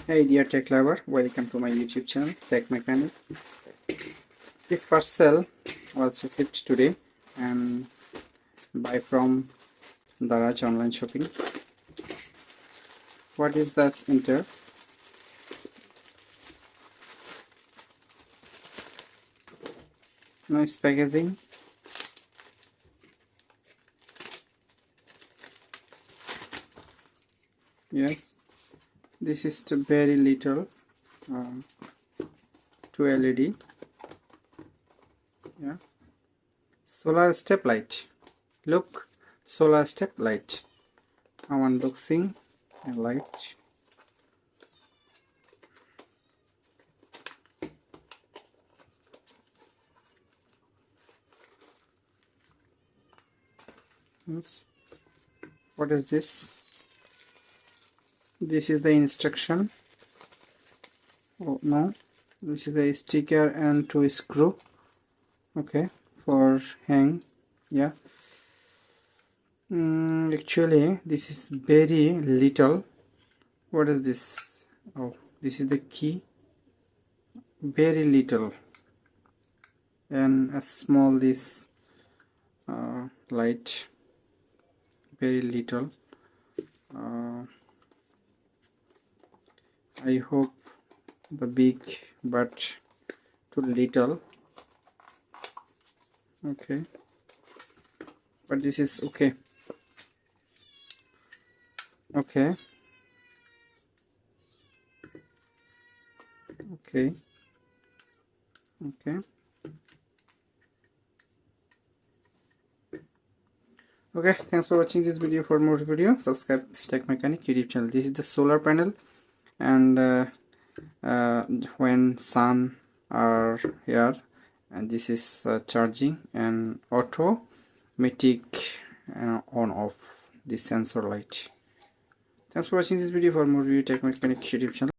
Hey dear tech lover, welcome to my YouTube channel TechMechanic. This parcel was received today and buy from Daraj online shopping. What is this enter? Nice packaging. Yes, this is the very little 2 LED. Yeah, solar step light. Look, solar step light. I'm unboxing a light. Yes. What is this? This is the instruction. Oh no, this is a sticker and 2 screw. Okay, for hang. Yeah. Actually this is very little. What is this? Oh, this is the key. Very little. And a small this light. Very little. I hope the big but too little. Okay, but this is okay. Okay, okay, okay, okay. Thanks for watching this video. For more video, subscribe TechMechanic YouTube channel. This is the solar panel, and when sun are here, and this is charging and automatic on off the sensor light. Thanks for watching this video. For more video, TechMechanic YouTube channel.